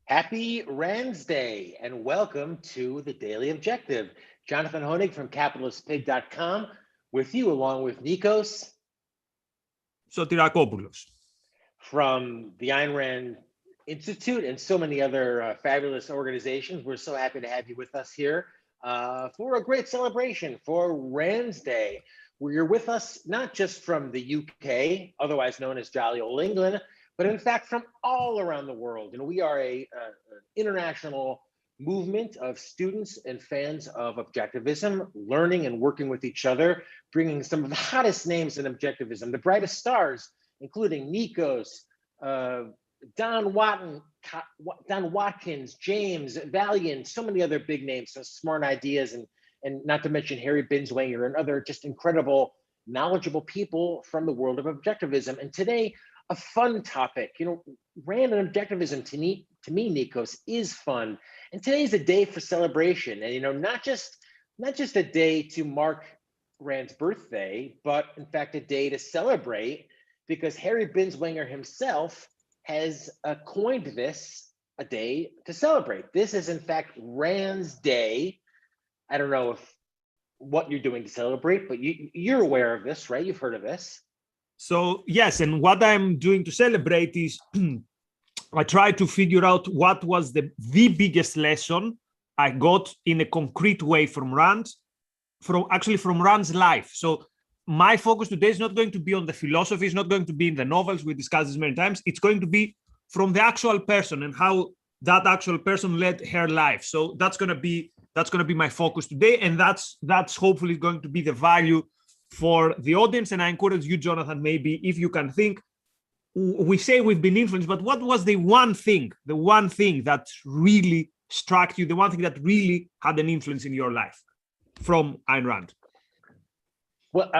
Happy Rands Day and welcome to the Daily Objective. Jonathan Hoenig from capitalistpig.com with you, along with Nikos Sotirakopoulos from the Ayn Rand Institute and so many other fabulous organizations. We're so happy to have you with us here for a great celebration for Rands Day, where you're with us not just from the UK, otherwise known as jolly old England, but in fact from all around the world. You know, we are an international movement of students and fans of objectivism, learning and working with each other, bringing some of the hottest names in objectivism, the brightest stars, including Nikos, Don Watkins, James, Valiant, so many other big names, so smart ideas, and not to mention Harry Binswanger and other just incredible, knowledgeable people from the world of objectivism. And today, a fun topic. You know, Rand and objectivism to me, Nikos, is fun. And today is a day for celebration. And, you know, not just a day to mark Rand's birthday, but in fact, a day to celebrate, because Harry Binswanger himself has coined this a day to celebrate. This is in fact Rand's Day. I don't know what you're doing to celebrate, but you're aware of this, right? You've heard of this. So yes, and what I'm doing to celebrate is I try to figure out what was the biggest lesson I got in a concrete way from Rand, from Rand's life. So my focus today is not going to be on the philosophy, it's not going to be in the novels, we discussed this many times. It's going to be from the actual person and how that actual person led her life. So that's gonna be my focus today, and that's hopefully going to be the value for the audience. And I encourage you, Jonathan, maybe if you can think, we say we've been influenced, but what was the one thing that really struck you, the one thing that really had an influence in your life from Ayn Rand? Well,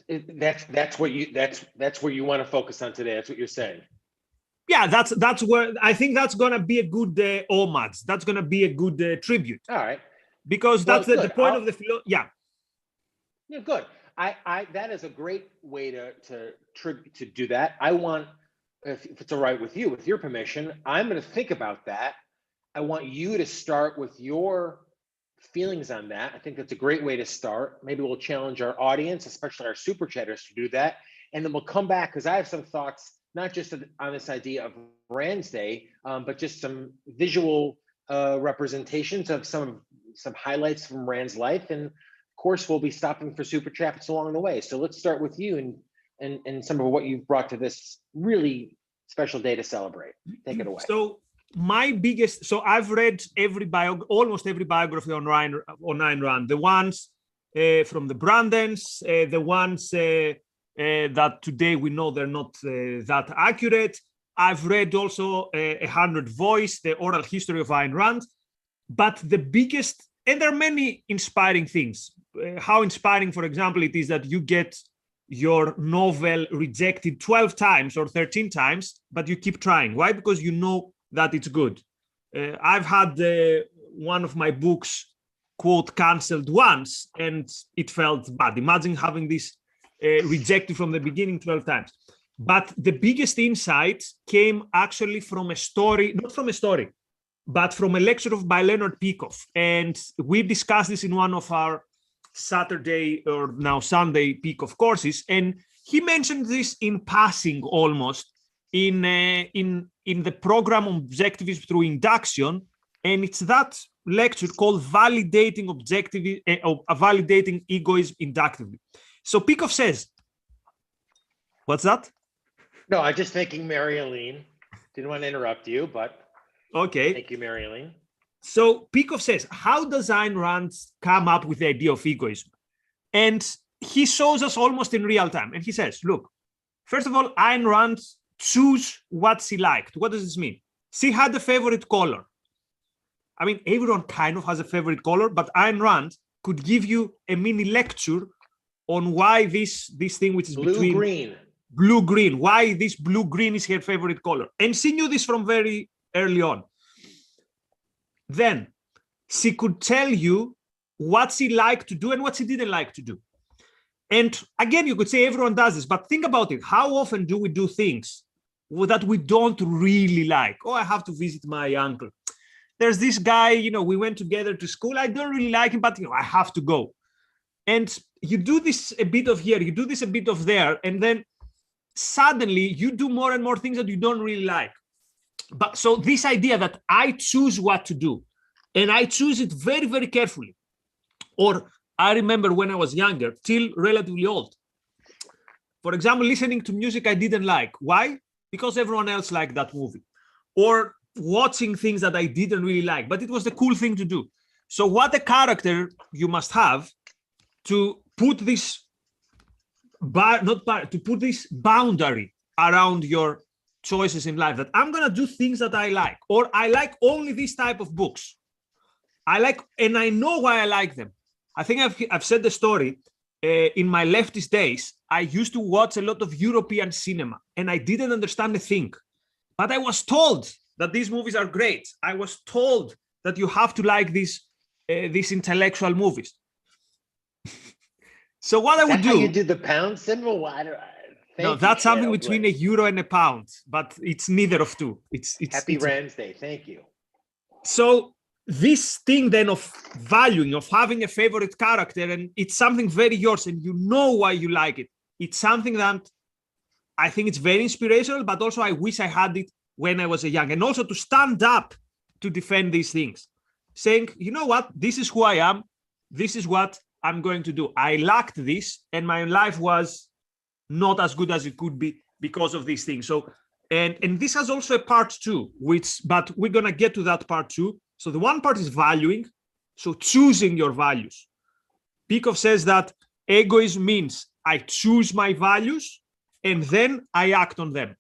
that's where you want to focus on today. That's what you're saying. Yeah, that's where I think that's going to be a good homage. That's going to be a good tribute. All right. Because that's the point of the yeah. Yeah, good. I that is a great way to do that. I want, if it's all right with you, with your permission, I'm going to think about that. I want you to start with your feelings on that. I think that's a great way to start. Maybe we'll challenge our audience, especially our super chatters, to do that, and then we'll come back because I have some thoughts, not just on this idea of Rand's Day, but just some visual representations of some highlights from Rand's life. And of course, we'll be stopping for super chats along the way. So let's start with you and some of what you've brought to this really special day to celebrate. Take it away. So I've read almost every biography on Ayn Rand, the ones from the Brandens, the ones that today we know they're not that accurate. I've read also 100 Voice, the oral history of Ayn Rand, but the biggest, and there are many inspiring things. How inspiring, for example, it is that you get your novel rejected 12 times or 13 times, but you keep trying. Why? Because you know that it's good. I've had one of my books, quote, cancelled once, and it felt bad. Imagine having this rejected from the beginning 12 times. But the biggest insight came actually from a story, not from a story, but from a lecture by Leonard Peikoff. And we discussed this in one of our Saturday or now Sunday Peikoff courses. And he mentioned this in passing almost in the program Objectivism Through Induction. And it's that lecture called Validating Egoism Inductively. So Peikoff says, what's that? No, I'm just thanking Mary-Aline. Didn't want to interrupt you, but okay. Thank you, Mary-Aline. So Peikoff says, how does Ayn Rand come up with the idea of egoism? And he shows us almost in real time. And he says, look, first of all, Ayn Rand chose what she liked. What does this mean? She had a favorite color. I mean, everyone kind of has a favorite color, but Ayn Rand could give you a mini lecture on why this thing, which is blue-green, why this blue-green is her favorite color. And she knew this from very early on. Then she could tell you what she liked to do and what she didn't like to do. And again, you could say everyone does this, but think about it. How often do we do things that we don't really like. Oh, I have to visit my uncle. There's this guy, we went together to school. I don't really like him, but I have to go. And you do this a bit of here, you do this a bit of there, and then suddenly you do more and more things that you don't really like. But so this idea that I choose what to do, and I choose it very, very carefully. Or I remember when I was younger, till relatively old. For example, listening to music I didn't like. Why? Because everyone else liked that movie. Or watching things that I didn't really like, but it was the cool thing to do. So what a character you must have to put this to put this boundary around your choices in life, that I'm going to do things that I like, or I like only this type of books. I like, and I know why I like them. I think I've said the story. In my leftist days, I used to watch a lot of European cinema, and I didn't understand a thing. But I was told that these movies are great. I was told that you have to like these intellectual movies. So what I would do? How you do the pound symbol? No, that's something between a euro and a pound, but it's neither of two. It's Happy Rams Day. Thank you. So this thing then of valuing, of having a favorite character, and it's something very yours, and you know why you like it. It's something that I think it's very inspirational, but also I wish I had it when I was a young, and also to stand up to defend these things, saying, you know what, this is who I am. This is what I'm going to do. I lacked this, and my life was not as good as it could be because of these things. So, and this has also a part two, but we're going to get to that part too. So the one part is valuing, so choosing your values. Peikoff says that egoism means I choose my values and then I act on them.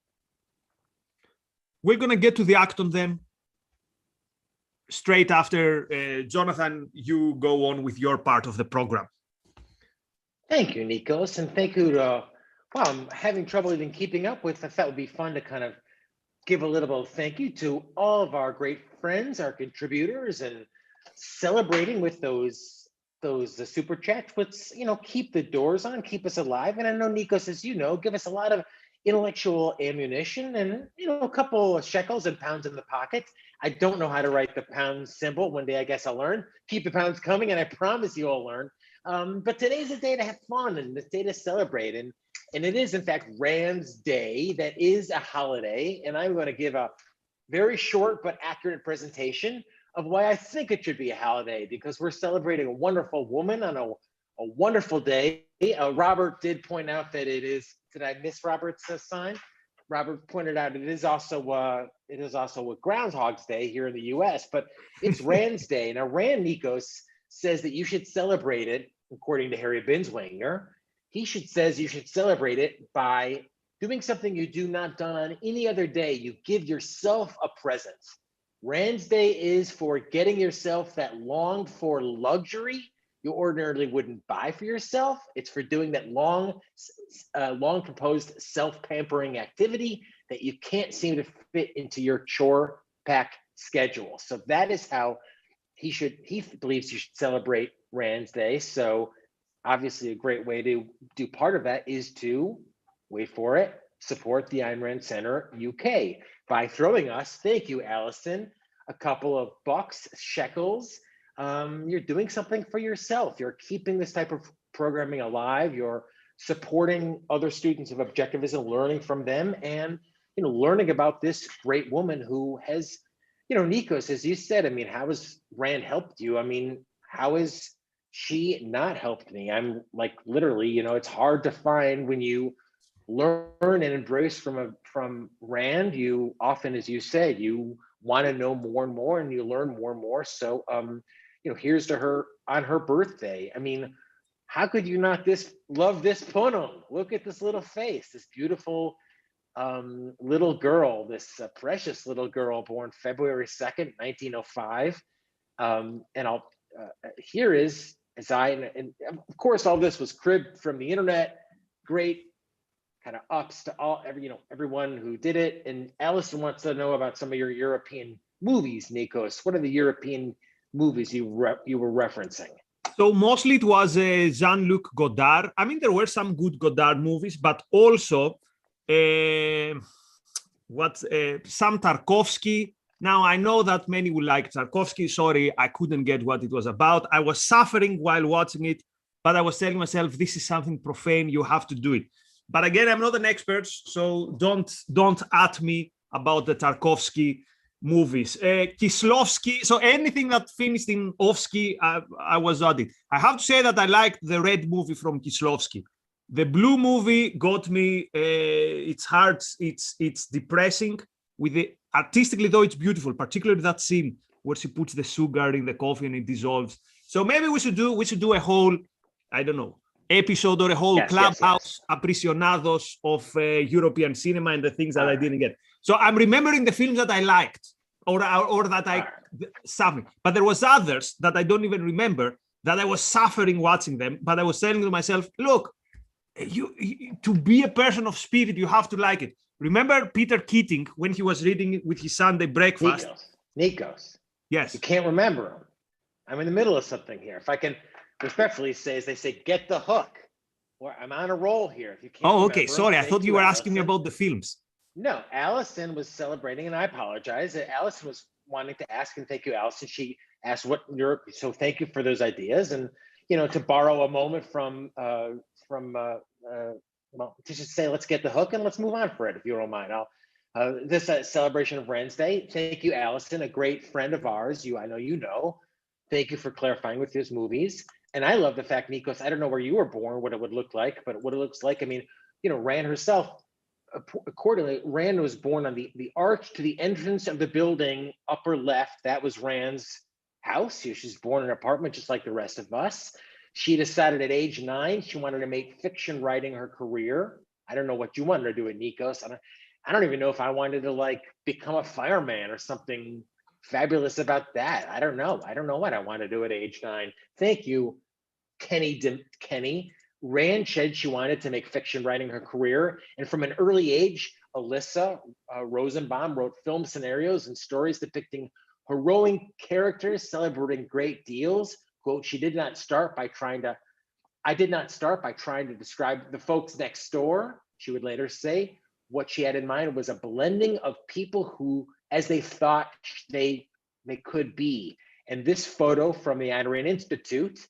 We're going to get to the act on them straight after. Jonathan, you go on with your part of the program. Thank you, Nikos, and thank you to, I'm having trouble even keeping up with. I thought it would be fun to kind of give a little thank you to all of our great friends, our contributors, and celebrating with those super chats. Let's keep the doors on, keep us alive. And I know Nikos, as you know, give us a lot of intellectual ammunition and a couple of shekels and pounds in the pocket. I don't know how to write the pound symbol. One day I guess I'll learn. Keep the pounds coming, and I promise you I'll learn. But today's a day to have fun and a day to celebrate. And it is, in fact, Rams Day. That is a holiday. And I'm going to give a very short but accurate presentation of why I think it should be a holiday, because we're celebrating a wonderful woman on a wonderful day. Robert did point out that it is, did I miss Robert's sign? Robert pointed out it is also a Groundhog's Day here in the US, but it's Rand's Day. Now, Rand Nikos says that you should celebrate it, according to Harry Binswanger. He says you should celebrate it by doing something you do not done on any other day. You give yourself a present. Rand's Day is for getting yourself that longed for luxury you ordinarily wouldn't buy for yourself. It's for doing that long proposed self-pampering activity that you can't seem to fit into your chore pack schedule. So that is how he believes you should celebrate Rand's Day. So obviously a great way to do part of that is to, wait for it, support the Ayn Rand Center UK by throwing us, thank you, Allison, a couple of bucks, shekels. You're doing something for yourself. You're keeping this type of programming alive. You're supporting other students of objectivism, learning from them, and learning about this great woman who has, Nikos, as you said, I mean, how has Rand helped you? I mean, how has she not helped me? I'm like, literally, it's hard to find when you learn and embrace from Rand. You often, as you said, you want to know more and more, and you learn more and more. So, here's to her on her birthday. I mean, how could you not love this pono? Look at this little face, this beautiful little girl, this precious little girl born February 2nd, 1905. And I'll here is, and of course, all this was cribbed from the internet. Great kind of ups to everyone who did it. And Allison wants to know about some of your European movies, Nikos. What are the European movies you were referencing? So mostly it was Jean-Luc Godard. I mean, there were some good Godard movies, but also some Tarkovsky. Now, I know that many will like Tarkovsky. Sorry, I couldn't get what it was about. I was suffering while watching it, but I was telling myself, this is something profane. You have to do it. But again, I'm not an expert, so don't at me about the Tarkovsky movies. Kieslowski, so anything that finished in Ovsky, I was at it. I have to say that I liked the red movie from Kieslowski. The blue movie got me. It's hard. It's depressing. With the artistically though, it's beautiful. Particularly that scene where she puts the sugar in the coffee and it dissolves. So maybe we should do a whole, I don't know, episode or a whole clubhouse aprisionados of European cinema and the things that I didn't get. So I'm remembering the films that I liked or that I suffering. But there was others that I don't even remember that I was suffering watching them. But I was saying to myself, look, you to be a person of spirit, you have to like it. Remember Peter Keating when he was reading with his Sunday breakfast? Nikos. Yes. You can't remember him. I'm in the middle of something here. If I can respectfully say, as they say, get the hook. Or I'm on a roll here. If you can't. Oh, okay. Sorry, I thought you were asking me about the films. No, Allison was celebrating, and I apologize. Allison was wanting to ask, and thank you, Allison. She asked what Europe. So thank you for those ideas, and to borrow a moment from well, to just say, let's get the hook and let's move on for it, if you don't mind. This celebration of Wednesday. Thank you, Allison, a great friend of ours. I know you know. Thank you for clarifying with these movies. And I love the fact, Nikos, I don't know where you were born, what it would look like, but what it looks like. I mean, Rand herself, accordingly, Rand was born on the arch to the entrance of the building, upper left. That was Rand's house. She's born in an apartment just like the rest of us. She decided at age 9 she wanted to make fiction writing her career. I don't know what you wanted to do at Nikos. I don't even know if I wanted to become a fireman or something fabulous about that. I don't know. I don't know what I want to do at age 9. Thank you, Kenny. Rand said she wanted to make fiction writing her career. And from an early age, Alyssa Rosenbaum wrote film scenarios and stories depicting heroic characters celebrating great deals. Quote, I did not start by trying to describe the folks next door. She would later say what she had in mind was a blending of people who, as they thought they could be. And this photo from the Ayn Rand Institute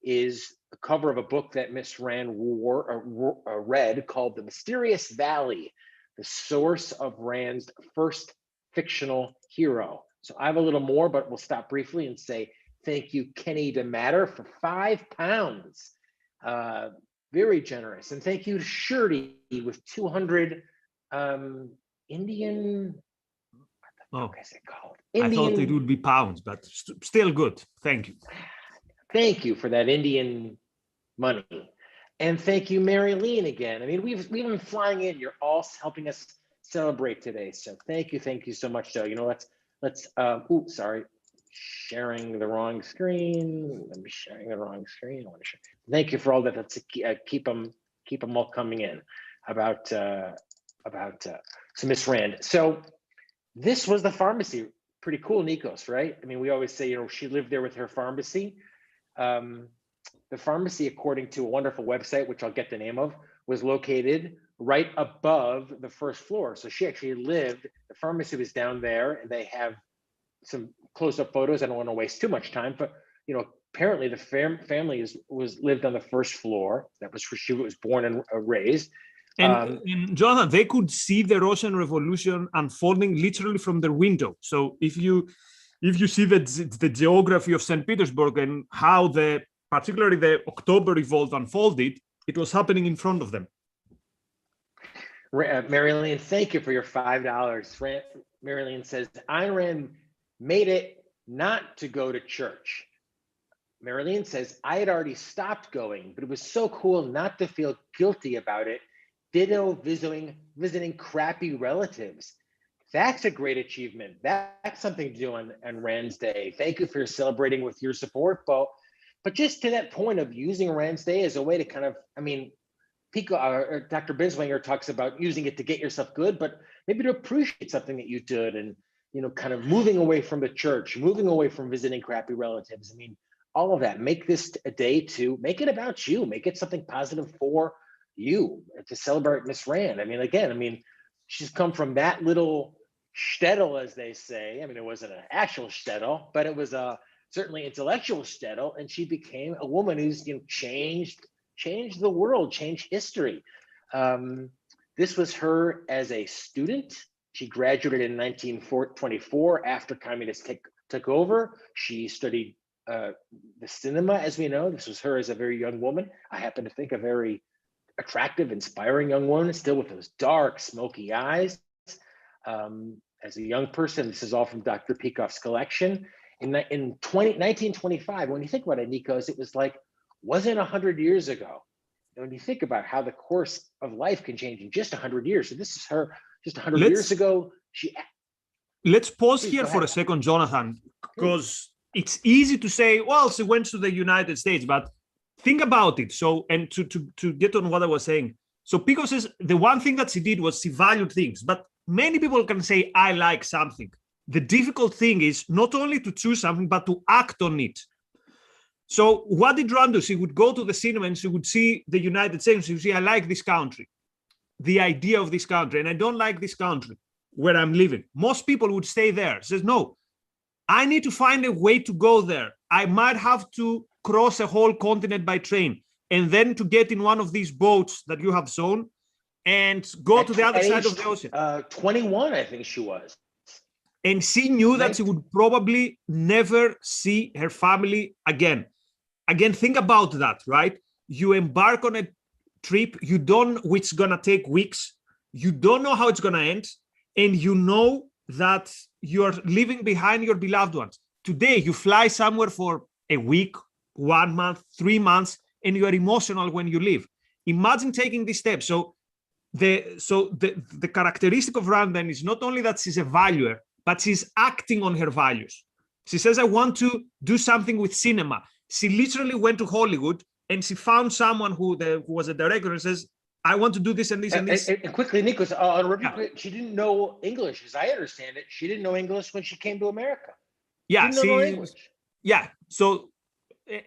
is the cover of a book that Miss Rand read called The Mysterious Valley, the source of Rand's first fictional hero. So I have a little more, but we'll stop briefly and say, thank you, Kenny DeMatter, for £5. Very generous. And thank you to Shirley with 200 Indian. What is it called? I thought it would be pounds, but still good. Thank you. Thank you for that Indian money. And thank you, Mary Lean, again. I mean, we've been flying in. You're all helping us celebrate today. So thank you so much, Joe. Let's sorry. Sharing the wrong screen. I'm sharing the wrong screen. I want to share. Thank you for all that. Let's keep them all coming in about so Miss Rand. So this was the pharmacy. Pretty cool, Nikos, right? I mean, we always say, she lived there with her pharmacy. The pharmacy, according to a wonderful website, which I'll get the name of, was located right above the first floor. So she actually lived. The pharmacy was down there, and they have some close-up photos. I don't want to waste too much time, but apparently the family was lived on the first floor. That was where she was born and raised. And Jonathan, they could see the Russian Revolution unfolding literally from their window. So if you see the geography of St. Petersburg and how particularly the October Revolt unfolded, it was happening in front of them. Marilyn, thank you for your $5. Marilyn says, Ayn Rand made it not to go to church. Marilyn says, I had already stopped going, but it was so cool not to feel guilty about it. Ditto visiting crappy relatives. That's a great achievement. That's something to do on Rand's Day. Thank you for celebrating with your support, Bo. But just to that point of using Rand's Day as a way to kind of, Dr. Binswanger talks about using it to get yourself good, but maybe to appreciate something that you did and, kind of moving away from the church, moving away from visiting crappy relatives. All of that. Make this a day to make it about you. Make it something positive for you to celebrate Miss Rand. she's come from that little shtetl, as they say. I mean, it wasn't an actual shtetl, but it was a certainly intellectual shtetl, and she became a woman who's changed the world, changed history. This was her as a student. She graduated in 1924 after communists took over. She studied the cinema, as we know. This was her as a very young woman. I happen to think a very attractive, inspiring young woman, still with those dark, smoky eyes. As a young person, this is all from Dr. Peikoff's collection. In 1925, when you think about it, Nikos, it was like, wasn't 100 years ago. And when you think about how the course of life can change in just 100 years, so this is her just 100 years ago. Let's pause here for a second, Jonathan, because it's easy to say, well, she went to the United States, but think about it. So, and to get on what I was saying. So Pico says the one thing that she did was she valued things, but many people can say, I like something. The difficult thing is not only to choose something, but to act on it. So what did Ron do? She would go to the cinema and she would see the United States. She would say, I like this country, the idea of this country, and I don't like this country where I'm living. Most people would stay there. She says, no, I need to find a way to go there. I might have to cross a whole continent by train, and then to get in one of these boats that you have shown and go to the other side of the ocean. 21, I think she was. And she knew that she would probably never see her family again. Again, think about that, right? You embark on a trip, you don't know it's gonna take weeks, you don't know how it's gonna end, and you know that you're leaving behind your beloved ones. Today, you fly somewhere for a week, 1 month, 3 months, and you are emotional when you leave. Imagine taking this step. So the characteristic of Randen is not only that she's a valuer, but she's acting on her values. She says, I want to do something with cinema. She literally went to Hollywood and she found someone who was a director and says, I want to do this and this and this. And quickly, Nikos, she didn't know English, as I understand it. She didn't know English when she came to America. Yeah, yeah. So,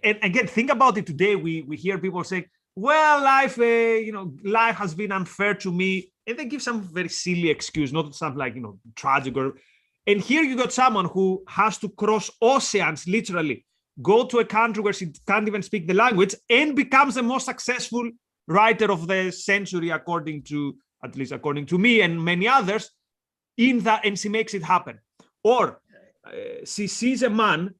and again, think about it today. We hear people say, well, life has been unfair to me. And they give some very silly excuse, not something like, tragic or, and here you got someone who has to cross oceans, literally, go to a country where she can't even speak the language and becomes the most successful writer of the century, according to me and many others, and she makes it happen. Or she sees a man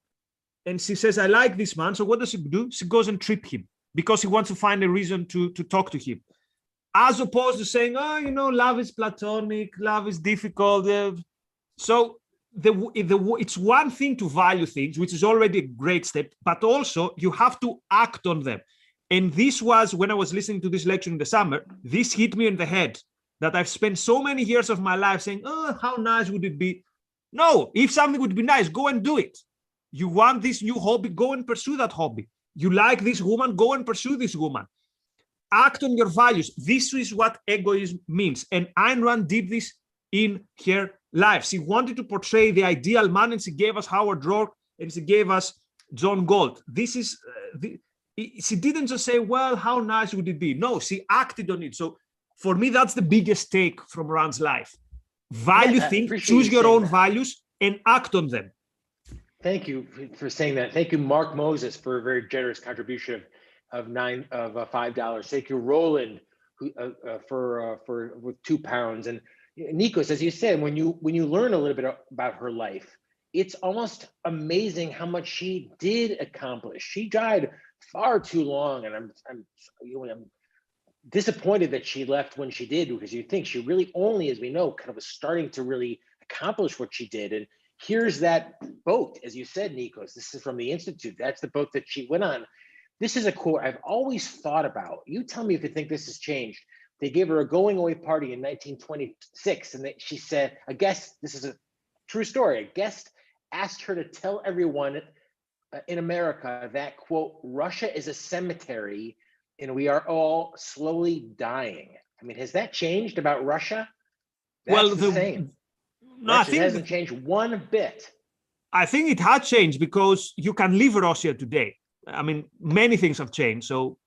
and she says, I like this man. So what does she do? She goes and trip him because she wants to find a reason to talk to him. As opposed to saying, love is platonic, love is difficult. So it's one thing to value things, which is already a great step, but also you have to act on them. And this was, when I was listening to this lecture in the summer, this hit me in the head, that I've spent so many years of my life saying, oh, how nice would it be? No, if something would be nice, go and do it. You want this new hobby, go and pursue that hobby. You like this woman, go and pursue this woman. Act on your values. This is what egoism means. And Ayn Rand did this in her life. She wanted to portray the ideal man, and she gave us Howard Rourke, and she gave us John Galt. This is, she didn't just say, well, how nice would it be? No, she acted on it. So for me, that's the biggest take from Rand's life. Value things, choose your own values, and act on them. Thank you for saying that. Thank you, Mark Moses, for a very generous contribution of $5. Thank you, Roland, for with £2. And Nikos, as you said, when you learn a little bit about her life, it's almost amazing how much she did accomplish. She died far too long, and I'm disappointed that she left when she did, because you think she really only, as we know, kind of was starting to really accomplish what she did. And here's that boat, as you said, Nikos. This is from the Institute. That's the boat that she went on. This is a quote I've always thought about. You tell me if you think this has changed. They gave her a going away party in 1926, and she said, a guest, this is a true story, a guest asked her to tell everyone in America that, quote, Russia is a cemetery and we are all slowly dying. I mean, has that changed about Russia? That's the same. No, I think it hasn't changed one bit. I think it has changed because you can leave Russia today. I mean, many things have changed. So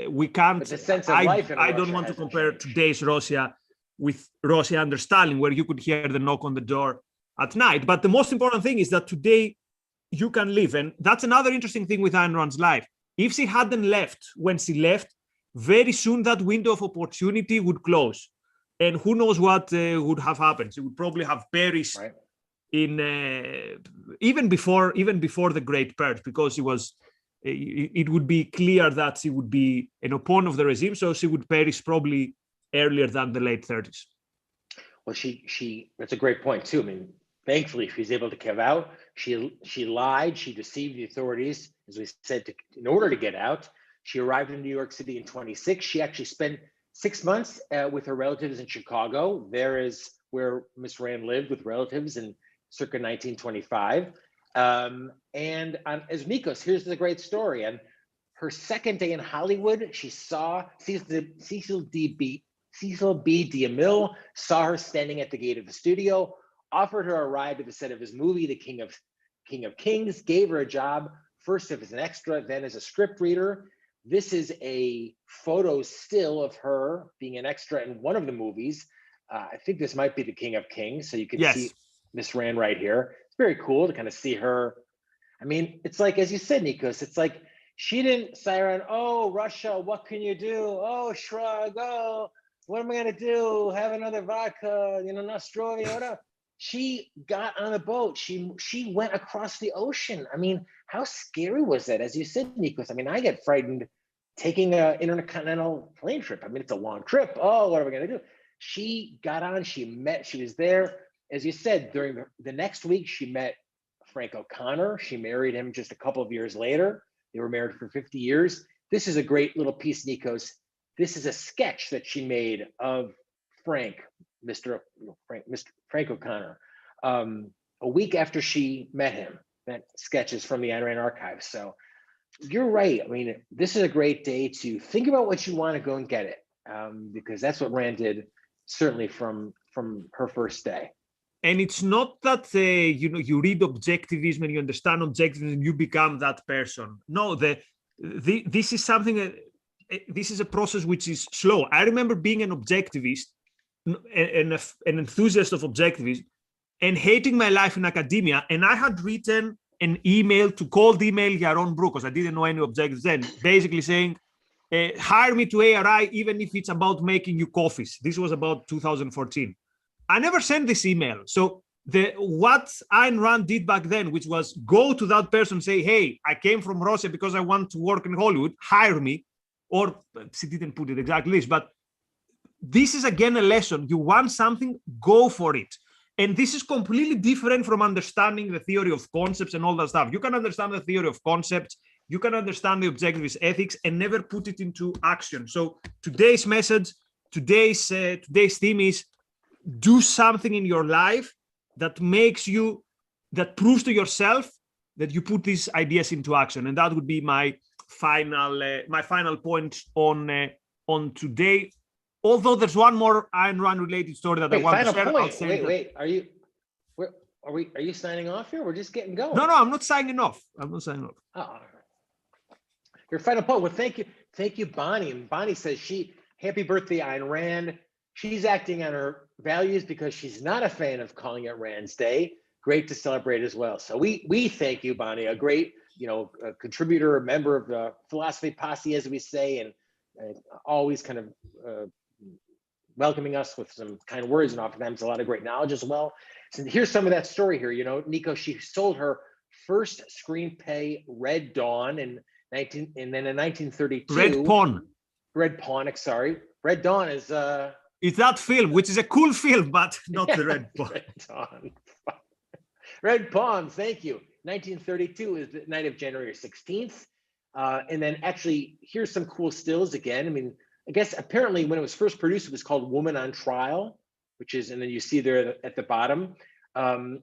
we can't. But the sense of life in I don't Russia want to compare today's Russia with Rossi under Stalin, where you could hear the knock on the door at night. But the most important thing is that today you can live. And that's another interesting thing with Ayn Rand's life. If she hadn't left when she left, very soon that window of opportunity would close. And who knows what would have happened. She would probably have perished Right. in even before the Great Purge, because it would be clear that she would be an opponent of the regime, so she would perish probably earlier than the late 30s. Well, that's a great point too. I mean, thankfully, she's able to give out. She lied. She deceived the authorities, as we said, in order to get out. She arrived in New York City in 26. She actually spent 6 months with her relatives in Chicago. There is where Miss Rand lived with relatives in circa 1925. And as Nikos, here's the great story. On her second day in Hollywood, she saw Cecil B. DeMille, saw her standing at the gate of the studio, offered her a ride to the set of his movie, The King of Kings, gave her a job, first as an extra, then as a script reader. This is a photo still of her being an extra in one of the movies. I think this might be The King of Kings. So you can see Miss Rand right here. It's very cool to kind of see her. I mean, it's like, as you said, Nikos, it's like she didn't say around, oh, Russia, what can you do? Oh, shrug. Oh, what am I going to do? Have another vodka, Nostrovia, whatever. She got on a boat. She went across the ocean. I mean, how scary was that? As you said, Nikos, I mean, I get frightened taking an intercontinental plane trip. I mean, it's a long trip. Oh, what are we going to do? She got on, she was there. As you said, during the next week, she met Frank O'Connor. She married him just a couple of years later. They were married for 50 years. This is a great little piece, Nikos. This is a sketch that she made of Mr. Frank O'Connor, a week after she met him. That sketch is from the Ayn Rand archives. So you're right. I mean, this is a great day to think about what you want to go and get it, because that's what Rand did, certainly from her first day. And it's not that you read objectivism and you understand objectivism and you become that person. No, this is something. This is a process which is slow. I remember being an objectivist, an enthusiast of objectivism, and hating my life in academia. And I had written an email to cold email Yaron Brook, because I didn't know any objectives then, basically saying, hire me to ARI, even if it's about making you coffees. This was about 2014. I never sent this email. So what Ayn Rand did back then, which was go to that person and say, hey, I came from Russia because I want to work in Hollywood, hire me. Or she didn't put it exactly this, but this is again a lesson. You want something, go for it. And this is completely different from understanding the theory of concepts and all that stuff. You can understand the theory of concepts, you can understand the objectivist ethics and never put it into action. So today's message, today's theme is do something in your life that proves to yourself that you put these ideas into action. And that would be my final point on today. Although there's one more Ayn Rand related story that I want to share. Wait, are you signing off here? We're just getting going. No, I'm not signing off. Oh, your final point. Well, thank you, Bonnie. And Bonnie says happy birthday, Ayn Rand. She's acting on her values because she's not a fan of calling it Rand's Day. Great to celebrate as well. So we thank you, Bonnie, a great a contributor, a member of the philosophy posse, as we say, and always kind of welcoming us with some kind words and oftentimes a lot of great knowledge as well. So here's some of that story here. Nikos, she sold her first screenplay, Red Dawn, and then in 1932. Red Pawn. Sorry. Red Dawn is it's that film, which is a cool film, but not the Red Pawn. Red Dawn. Red Pawn, thank you. 1932 is the night of January 16th. And then actually, here's some cool stills again. I mean, I guess apparently when it was first produced, it was called Woman on Trial, and then you see there at the bottom. And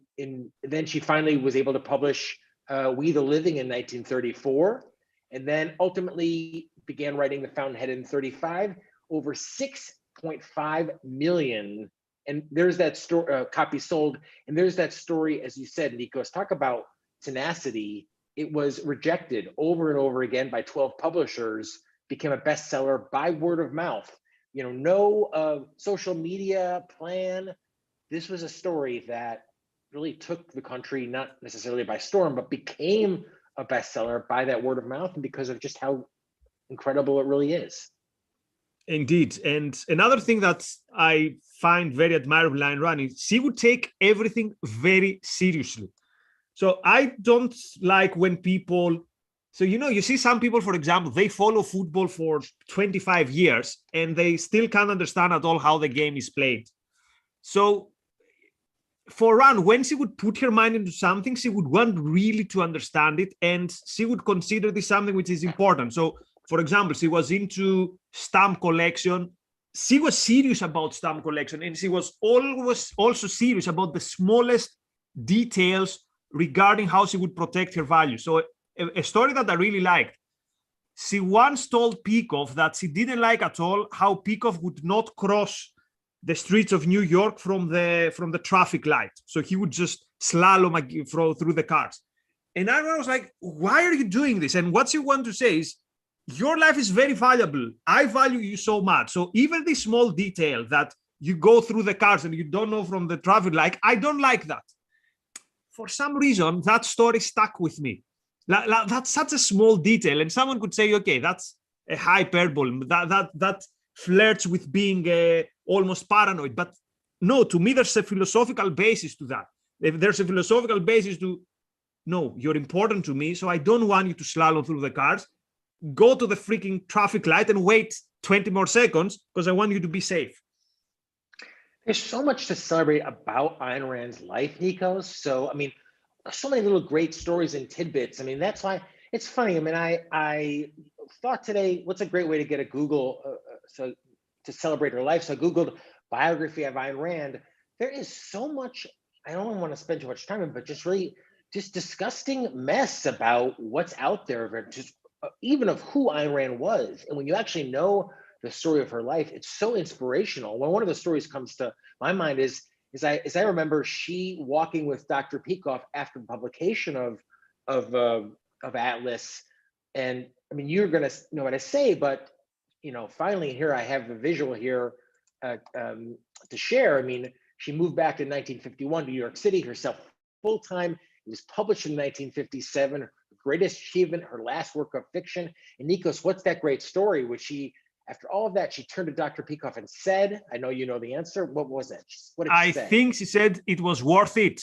then she finally was able to publish We the Living in 1934, and then ultimately began writing The Fountainhead in 35, over 6.5 million. And there's that story, copy sold. And there's that story, as you said, Nikos, talk about tenacity. It was rejected over and over again by 12 publishers, became a bestseller by word of mouth. no social media plan. This was a story that really took the country, not necessarily by storm, but became a bestseller by that word of mouth and because of just how incredible it really is. Indeed. And another thing that I find very admirable in Ayn Rand is she would take everything very seriously. So I don't like when people, so, you see some people, for example, they follow football for 25 years and they still can't understand at all how the game is played. So for Rand, when she would put her mind into something, she would want really to understand it, and she would consider this something which is important. So, for example, she was into stamp collection. She was serious about stamp collection, and she was always also serious about the smallest details regarding how she would protect her value. So, a story that I really liked. She once told Peikoff that she didn't like at all how Peikoff would not cross the streets of New York from the traffic light. So he would just slalom through the cars. And I was like, why are you doing this? And what you want to say is, your life is very valuable. I value you so much. So even this small detail that you go through the cars and you don't know from the traffic light, I don't like that. For some reason, that story stuck with me. That's such a small detail. And someone could say, okay, that's a hyperbole. That flirts with being almost paranoid. But no, to me, there's a philosophical basis to that. If there's a philosophical basis to, no, you're important to me, so I don't want you to slalom through the cars. Go to the freaking traffic light and wait 20 more seconds because I want you to be safe. There's so much to celebrate about Ayn Rand's life, Nikos. So, so many little great stories and tidbits. That's why it's funny. I thought today, what's a great way to get a Google to celebrate her life? So I Googled biography of Ayn Rand. There is so much, I don't want to spend too much time on, but just disgusting mess about what's out there, just even of who Ayn Rand was. And when you actually know the story of her life, it's so inspirational. When one of the stories comes to my mind is I remember she walking with Dr. Peikoff after the publication of Atlas. And you're going to know what I say, but finally here I have the visual here to share. She moved back in 1951 to New York City herself full-time. It was published in 1957. Her greatest achievement, her last work of fiction. And Nikos, what's that great story? Which she, after all of that, she turned to Dr. Peikoff and said, I know you know the answer. What was it? What did she say? I think she said it was worth it.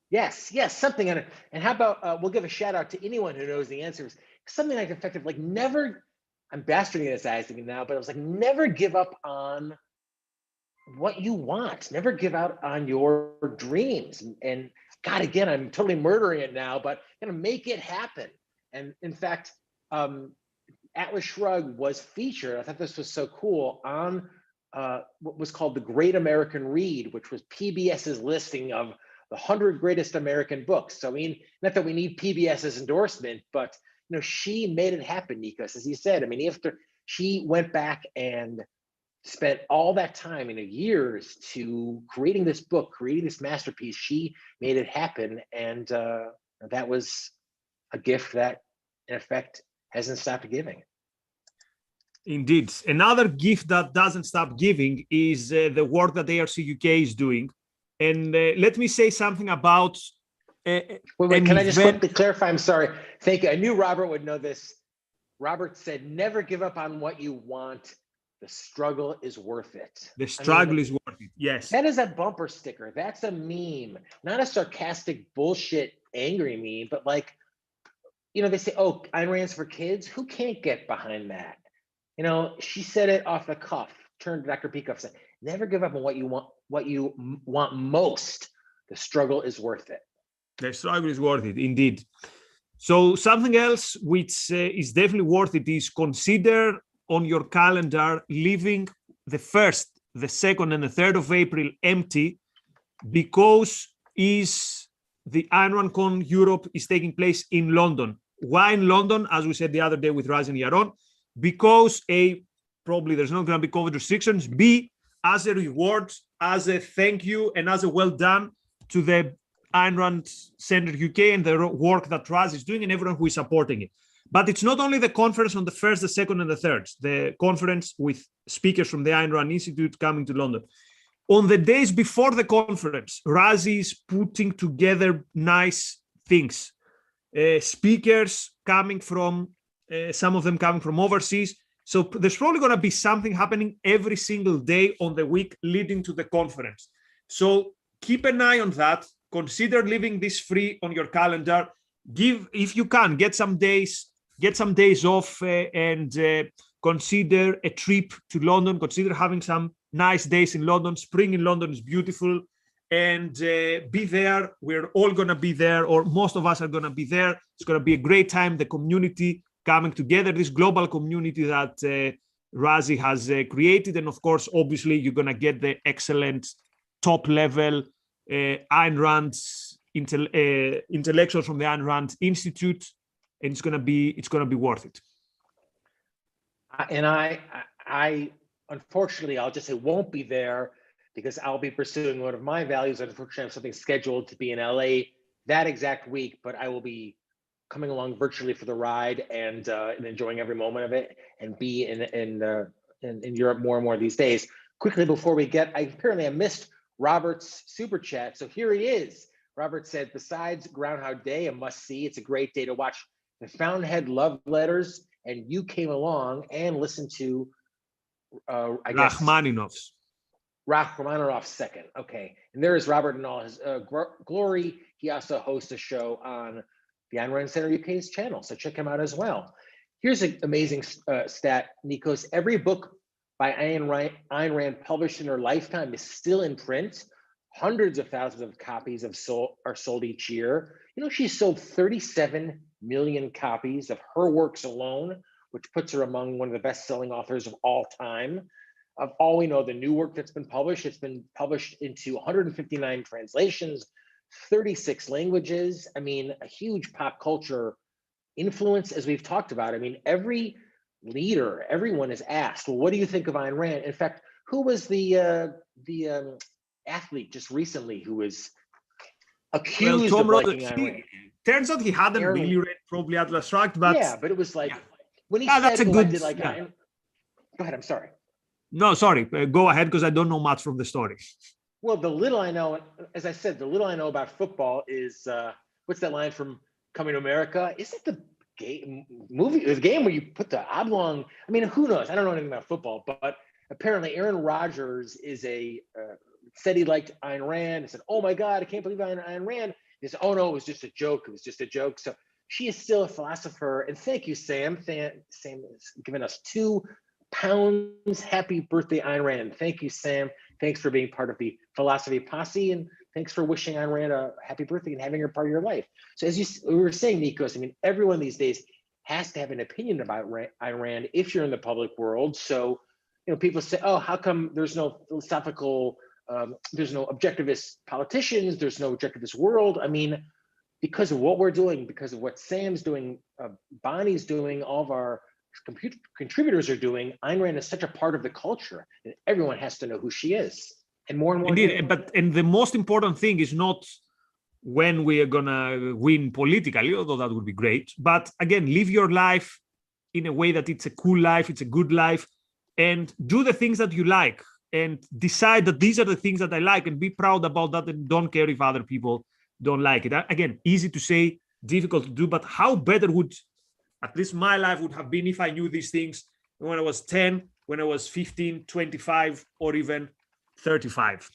Yes, something on it. And how about, we'll give a shout out to anyone who knows the answers. Something like effective, like never, I'm bastarding this as now, but it was like, never give up on what you want. Never give out on your dreams. And God, again, I'm totally murdering it now, but make it happen. And in fact, Atlas Shrugged was featured, I thought this was so cool, on what was called the Great American Read, which was PBS's listing of the 100 greatest American books. So not that we need PBS's endorsement, but she made it happen, Nikos, as you said. After she went back and spent all that time, years to creating this book, creating this masterpiece, she made it happen. And that was a gift that, in effect, hasn't stopped giving. Indeed. Another gift that doesn't stop giving is the work that ARCUK is doing. And let me say something about... wait, can I just quickly clarify? I'm sorry. Thank you. I knew Robert would know this. Robert said, never give up on what you want. The struggle is worth it. The struggle is worth it, yes. That is a bumper sticker. That's a meme. Not a sarcastic, bullshit, angry meme, but they say, oh, Ayn Rand's for kids. Who can't get behind that? She said it off the cuff, turned to Dr. Peikoff, said, never give up on what you want most. The struggle is worth it. The struggle is worth it, indeed. So something else which is definitely worth it is consider on your calendar leaving the 1st, the 2nd, and the 3rd of April empty, because the Ayn Rand Con Europe is taking place in London. Why in London? As we said the other day with Raz and Yaron, because A, probably there's not going to be COVID restrictions. B, as a reward, as a thank you, and as a well done to the Ayn Rand Center UK and the work that Raz is doing and everyone who is supporting it. But it's not only the conference on the 1st, the 2nd, and the 3rd, the conference with speakers from the Ayn Rand Institute coming to London. On the days before the conference, Razi is putting together nice things. Speakers coming from, some of them coming from overseas. So there's probably going to be something happening every single day on the week leading to the conference. So keep an eye on that. Consider leaving this free on your calendar. If you can, get some days off and consider a trip to London. Consider having some nice days in London. Spring in London is beautiful, and be there. We're all going to be there, or most of us are going to be there. It's going to be a great time. The community coming together, this global community that Razi has created. And of course, obviously, you're going to get the excellent top level Ayn Rand intellectuals from the Ayn Rand Institute, and it's going to be worth it. And I unfortunately, I'll just say won't be there because I'll be pursuing one of my values. Unfortunately, I have something scheduled to be in LA that exact week, but I will be coming along virtually for the ride and enjoying every moment of it, and be in Europe more and more these days. Quickly before we get, I missed Robert's super chat, so here he is. Robert said, besides Groundhog Day, a must see. It's a great day to watch the Fountainhead Love Letters, and you came along and listened to I guess Rachmaninoff's second. Okay, and there is Robert in all his glory. He also hosts a show on the Ayn Rand Center UK's channel, so check him out as well. Here's an amazing stat, Nikos. Every book by Ayn Rand published in her lifetime is still in print. Hundreds of thousands of copies are sold each year. You know, she's sold 37 million copies of her works alone, which puts her among one of the best-selling authors of all time. Of all we know, the new work that's been published, it's been published into 159 translations, 36 languages. I mean, a huge pop culture influence, as we've talked about. I mean, every leader, everyone is asked, well, what do you think of Ayn Rand? In fact, who was the athlete just recently who was accused of liking Ayn Rand? Turns out he hadn't really read probably Atlas Shrugged, but yeah, but it was like when he said, that's a good. I did like Ayn. Go ahead. I'm sorry. No, sorry. Go ahead, because I don't know much from the story. Well, the little I know, as I said, the little I know about football is what's that line from Coming to America? Is it the game where you put the oblong? I mean, who knows? I don't know anything about football, but apparently Aaron Rodgers said he liked Ayn Rand and said, "Oh my God, I can't believe Ayn Rand." He said, "Oh no, it was just a joke. It was just a joke." So she is still a philosopher. And thank you, Sam. Sam has given us £2. Happy birthday, Ayn Rand. Thank you, Sam. Thanks for being part of the Philosophy Posse, and thanks for wishing Ayn Rand a happy birthday and having her part of your life. So as we were saying, Nikos, I mean, everyone these days has to have an opinion about Ayn Rand if you're in the public world. So, you know, people say, oh, how come there's no philosophical, there's no objectivist politicians, there's no objectivist world? I mean, because of what we're doing, because of what Sam's doing, Bonnie's doing, all of our contributors are doing, Ayn Rand is such a part of the culture, and everyone has to know who she is. And more. Indeed, and the most important thing is not when we are gonna win politically, although that would be great. But again, live your life in a way that it's a cool life, it's a good life, and do the things that you like, and decide that these are the things that I like, and be proud about that, and don't care if other people don't like it. Again, easy to say, difficult to do, but how better would at least my life would have been if I knew these things when I was 10, when I was 15, 25, or even 35.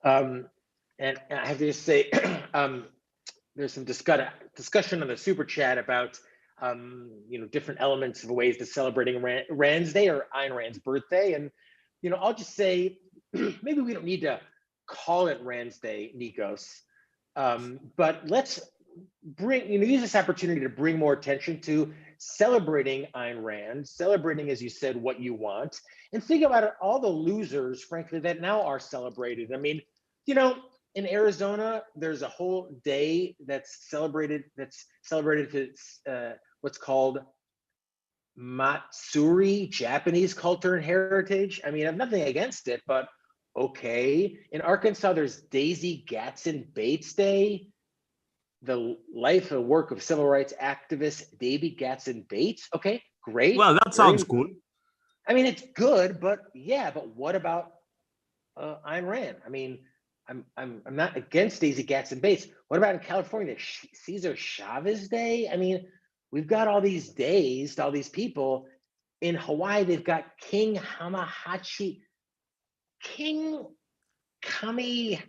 And I have to just say, there's some discussion on the super chat about different elements of ways to celebrating Rand's Day or Ayn Rand's birthday. And I'll just say, maybe we don't need to call it Rand's Day, Nikos, but let's use this opportunity to bring more attention to celebrating Ayn Rand, celebrating, as you said, what you want, and think about it, all the losers, frankly, that now are celebrated. I mean, in Arizona, there's a whole day that's celebrated to what's called Matsuri, Japanese culture and heritage. I mean, I have nothing against it, but okay. In Arkansas, there's Daisy Gatson Bates Day. the life and work of civil rights activist Davy Gatson Bates. Okay, great. Well, that sounds cool. I mean, it's good, but yeah, but what about Ayn Rand? I mean, I'm not against Daisy Gatson Bates. What about in California, Cesar Chavez Day? I mean, we've got all these days, all these people. In Hawaii, they've got King Hamahachi, King Kamehameha.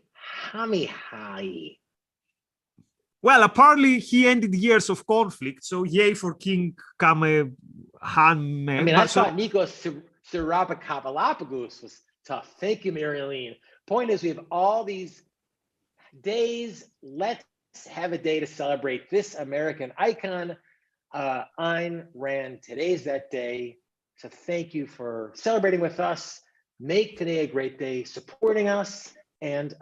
Well, apparently he ended years of conflict, so yay for King Kamehameha. I mean, I thought Nikos Sarabakavalapagus was tough. Thank you, Marilyn. Point is, we have all these days. Let's have a day to celebrate this American icon, Ayn Rand. Today's that day. So thank you for celebrating with us. Make today a great day, supporting us, and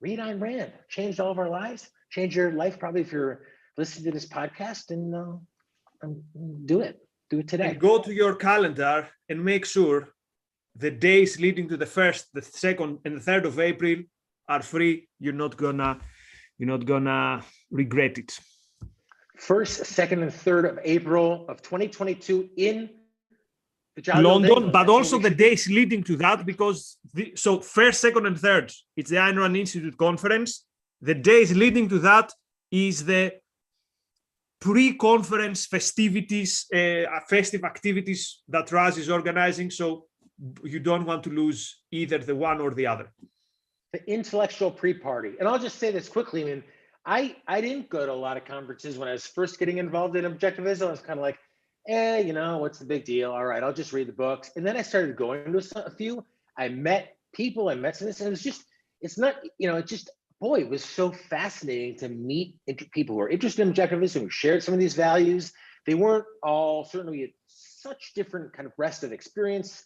read Ayn Rand. Changed all of our lives. Change your life probably if you're listening to this podcast, and do it. Do it today. And go to your calendar and make sure the days leading to the 1st, the 2nd, and the 3rd of April are free. You're not gonna regret it. 1st, 2nd, and 3rd of April of 2022 in London, but also the days leading to that, because so 1st, 2nd, and 3rd, it's the Ayn Rand Institute conference. The days leading to that is the pre-conference festivities, festive activities that Raz is organizing. So you don't want to lose either the one or the other. The intellectual pre-party. And I'll just say this quickly. I mean, I didn't go to a lot of conferences when I was first getting involved in objectivism. I was kind of like, you know, what's the big deal? All right, I'll just read the books. And then I started going to a few. I met people, I met some, and it was just, it's not, you know, it just, boy, it was so fascinating to meet people who are interested in objectivism, who shared some of these values. They weren't all, certainly at such different kind of rest of experience.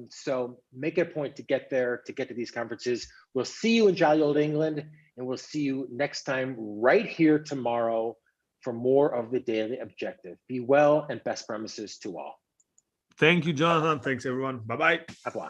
So make it a point to get there, to get to these conferences. We'll see you in jolly old England, and we'll see you next time right here tomorrow for more of the Daily Objective. Be well, and best premises to all. Thank you, Jonathan. Thanks, everyone. Bye-bye. Bye-bye.